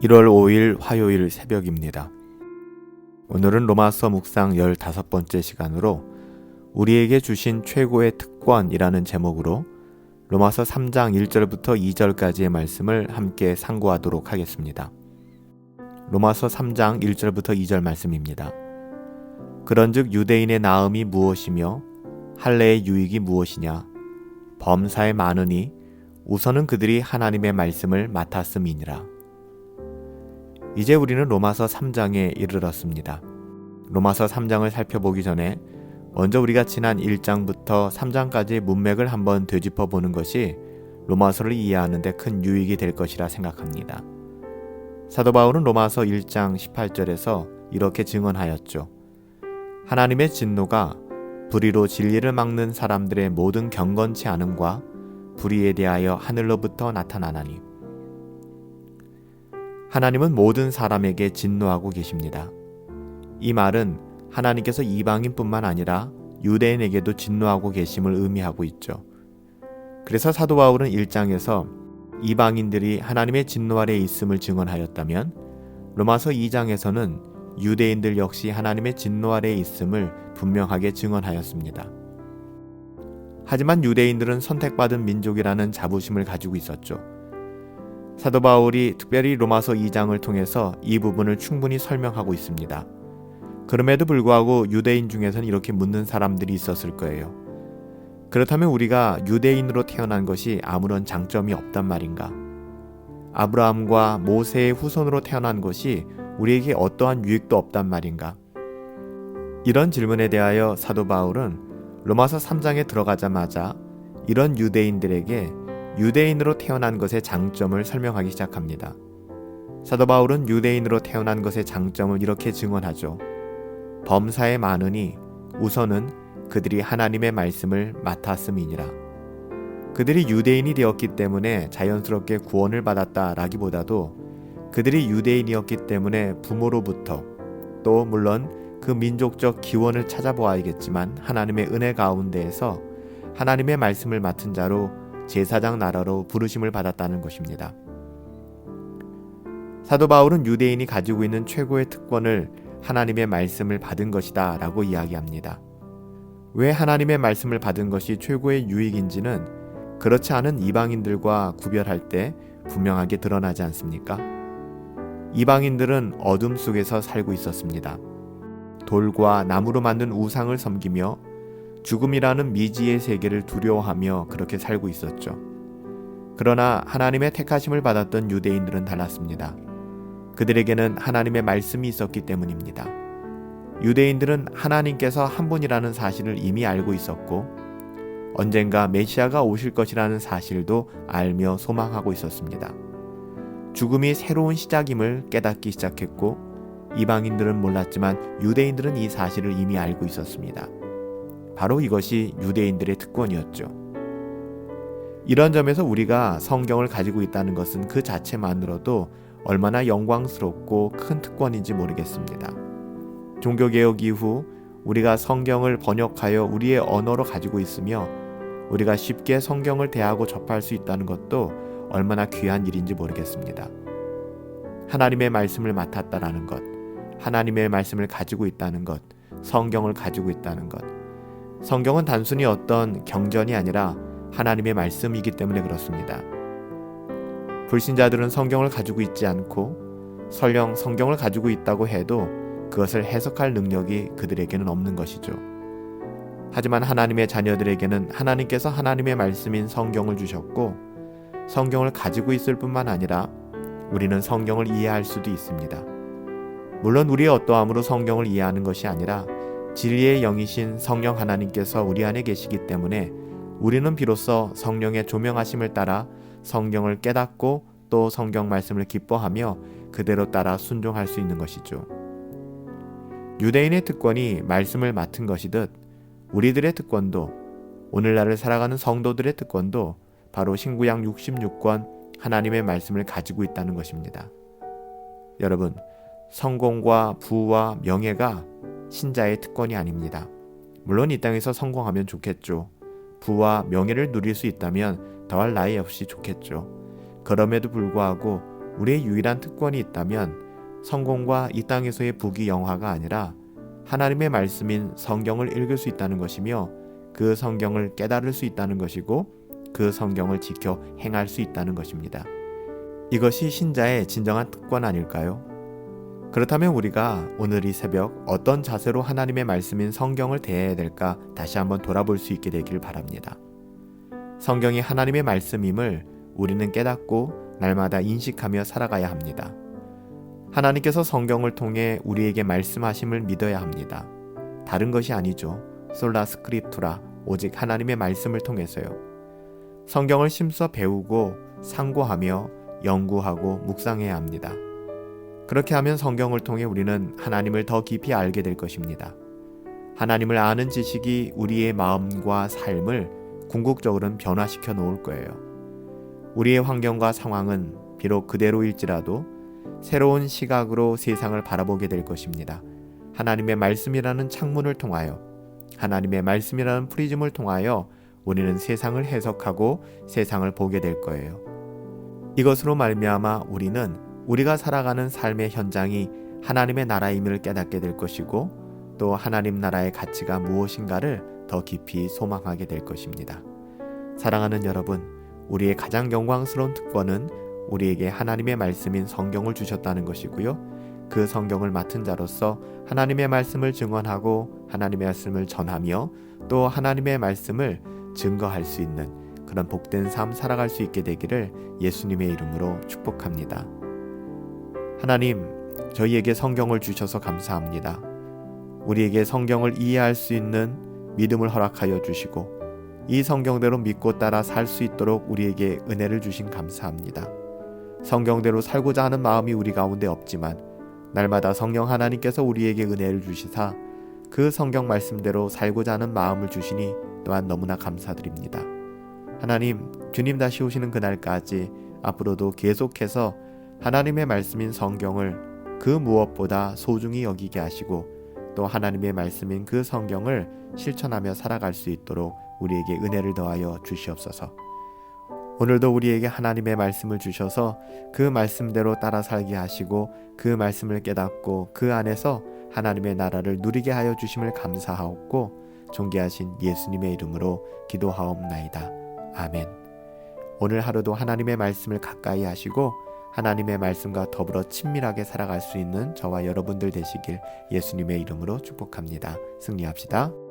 1월 5일 화요일 새벽입니다. 오늘은 로마서 묵상 15번째 시간으로 우리에게 주신 최고의 특권이라는 제목으로 로마서 3장 1절부터 2절까지의 말씀을 함께 상고하도록 하겠습니다. 로마서 3장 1절부터 2절 말씀입니다. 그런즉 유대인의 나음이 무엇이며 할례의 유익이 무엇이냐? 범사에 많으니 우선은 그들이 하나님의 말씀을 맡았음이니라. 이제 우리는 로마서 3장에 이르렀습니다. 로마서 3장을 살펴보기 전에 먼저 우리가 지난 1장부터 3장까지의 문맥을 한번 되짚어 보는 것이 로마서를 이해하는 데 큰 유익이 될 것이라 생각합니다. 사도 바울은 로마서 1장 18절에서 이렇게 증언하였죠. 하나님의 진노가 불의로 진리를 막는 사람들의 모든 경건치 않음과 불의에 대하여 하늘로부터 나타나나니 하나님은 모든 사람에게 진노하고 계십니다. 이 말은 하나님께서 이방인뿐만 아니라 유대인에게도 진노하고 계심을 의미하고 있죠. 그래서 사도 바울은 1장에서 이방인들이 하나님의 진노 아래에 있음을 증언하였다면 로마서 2장에서는 유대인들 역시 하나님의 진노 아래에 있음을 분명하게 증언하였습니다. 하지만 유대인들은 선택받은 민족이라는 자부심을 가지고 있었죠. 사도 바울이 특별히 로마서 2장을 통해서 이 부분을 충분히 설명하고 있습니다. 그럼에도 불구하고 유대인 중에서는 이렇게 묻는 사람들이 있었을 거예요. 그렇다면 우리가 유대인으로 태어난 것이 아무런 장점이 없단 말인가? 아브라함과 모세의 후손으로 태어난 것이 우리에게 어떠한 유익도 없단 말인가? 이런 질문에 대하여 사도 바울은 로마서 3장에 들어가자마자 이런 유대인들에게 유대인으로 태어난 것의 장점을 설명하기 시작합니다. 사도 바울은 유대인으로 태어난 것의 장점을 이렇게 증언하죠. 범사에 많으니 우선은 그들이 하나님의 말씀을 맡았음이니라. 그들이 유대인이 되었기 때문에 자연스럽게 구원을 받았다라기보다도 그들이 유대인이었기 때문에 부모로부터 또 물론 그 민족적 기원을 찾아보아야겠지만 하나님의 은혜 가운데에서 하나님의 말씀을 맡은 자로 제사장 나라로 부르심을 받았다는 것입니다. 사도 바울은 유대인이 가지고 있는 최고의 특권을 하나님의 말씀을 받은 것이다 라고 이야기합니다. 왜 하나님의 말씀을 받은 것이 최고의 유익인지는 그렇지 않은 이방인들과 구별할 때 분명하게 드러나지 않습니까? 이방인들은 어둠 속에서 살고 있었습니다. 돌과 나무로 만든 우상을 섬기며 죽음이라는 미지의 세계를 두려워하며 그렇게 살고 있었죠. 그러나 하나님의 택하심을 받았던 유대인들은 달랐습니다. 그들에게는 하나님의 말씀이 있었기 때문입니다. 유대인들은 하나님께서 한 분이라는 사실을 이미 알고 있었고 언젠가 메시아가 오실 것이라는 사실도 알며 소망하고 있었습니다. 죽음이 새로운 시작임을 깨닫기 시작했고 이방인들은 몰랐지만 유대인들은 이 사실을 이미 알고 있었습니다. 바로 이것이 유대인들의 특권이었죠. 이런 점에서 우리가 성경을 가지고 있다는 것은 그 자체만으로도 얼마나 영광스럽고 큰 특권인지 모르겠습니다. 종교개혁 이후 우리가 성경을 번역하여 우리의 언어로 가지고 있으며 우리가 쉽게 성경을 대하고 접할 수 있다는 것도 얼마나 귀한 일인지 모르겠습니다. 하나님의 말씀을 맡았다라는 것, 하나님의 말씀을 가지고 있다는 것, 성경을 가지고 있다는 것, 성경은 단순히 어떤 경전이 아니라 하나님의 말씀이기 때문에 그렇습니다. 불신자들은 성경을 가지고 있지 않고 설령 성경을 가지고 있다고 해도 그것을 해석할 능력이 그들에게는 없는 것이죠. 하지만 하나님의 자녀들에게는 하나님께서 하나님의 말씀인 성경을 주셨고 성경을 가지고 있을 뿐만 아니라 우리는 성경을 이해할 수도 있습니다. 물론 우리의 어떠함으로 성경을 이해하는 것이 아니라 진리의 영이신 성령 하나님께서 우리 안에 계시기 때문에 우리는 비로소 성령의 조명하심을 따라 성경을 깨닫고 또 성경 말씀을 기뻐하며 그대로 따라 순종할 수 있는 것이죠. 유대인의 특권이 말씀을 맡은 것이듯 우리들의 특권도 오늘날을 살아가는 성도들의 특권도 바로 신구약 66권 하나님의 말씀을 가지고 있다는 것입니다. 여러분, 성공과 부와 명예가 신자의 특권이 아닙니다. 물론 이 땅에서 성공하면 좋겠죠. 부와 명예를 누릴 수 있다면 더할 나위 없이 좋겠죠. 그럼에도 불구하고 우리의 유일한 특권이 있다면 성공과 이 땅에서의 부귀영화가 아니라 하나님의 말씀인 성경을 읽을 수 있다는 것이며 그 성경을 깨달을 수 있다는 것이고 그 성경을 지켜 행할 수 있다는 것입니다. 이것이 신자의 진정한 특권 아닐까요? 그렇다면 우리가 오늘 이 새벽 어떤 자세로 하나님의 말씀인 성경을 대해야 될까 다시 한번 돌아볼 수 있게 되길 바랍니다. 성경이 하나님의 말씀임을 우리는 깨닫고 날마다 인식하며 살아가야 합니다. 하나님께서 성경을 통해 우리에게 말씀하심을 믿어야 합니다. 다른 것이 아니죠. 솔라 스크립투라, 오직 하나님의 말씀을 통해서요. 성경을 심써 배우고 상고하며 연구하고 묵상해야 합니다. 그렇게 하면 성경을 통해 우리는 하나님을 더 깊이 알게 될 것입니다. 하나님을 아는 지식이 우리의 마음과 삶을 궁극적으로는 변화시켜 놓을 거예요. 우리의 환경과 상황은 비록 그대로일지라도 새로운 시각으로 세상을 바라보게 될 것입니다. 하나님의 말씀이라는 창문을 통하여, 하나님의 말씀이라는 프리즘을 통하여 우리는 세상을 해석하고 세상을 보게 될 거예요. 이것으로 말미암아 우리는 우리가 살아가는 삶의 현장이 하나님의 나라임을 깨닫게 될 것이고 또 하나님 나라의 가치가 무엇인가를 더 깊이 소망하게 될 것입니다. 사랑하는 여러분, 우리의 가장 영광스러운 특권은 우리에게 하나님의 말씀인 성경을 주셨다는 것이고요. 그 성경을 맡은 자로서 하나님의 말씀을 증언하고 하나님의 말씀을 전하며 또 하나님의 말씀을 증거할 수 있는 그런 복된 삶 살아갈 수 있게 되기를 예수님의 이름으로 축복합니다. 하나님, 저희에게 성경을 주셔서 감사합니다. 우리에게 성경을 이해할 수 있는 믿음을 허락하여 주시고 이 성경대로 믿고 따라 살 수 있도록 우리에게 은혜를 주신 감사합니다. 성경대로 살고자 하는 마음이 우리 가운데 없지만 날마다 성령 하나님께서 우리에게 은혜를 주시사 그 성경 말씀대로 살고자 하는 마음을 주시니 또한 너무나 감사드립니다. 하나님, 주님 다시 오시는 그날까지 앞으로도 계속해서 하나님의 말씀인 성경을 그 무엇보다 소중히 여기게 하시고 또 하나님의 말씀인 그 성경을 실천하며 살아갈 수 있도록 우리에게 은혜를 더하여 주시옵소서. 오늘도 우리에게 하나님의 말씀을 주셔서 그 말씀대로 따라 살게 하시고 그 말씀을 깨닫고 그 안에서 하나님의 나라를 누리게 하여 주심을 감사하옵고 존귀하신 예수님의 이름으로 기도하옵나이다. 아멘. 오늘 하루도 하나님의 말씀을 가까이 하시고 하나님의 말씀과 더불어 친밀하게 살아갈 수 있는 저와 여러분들 되시길 예수님의 이름으로 축복합니다. 승리합시다.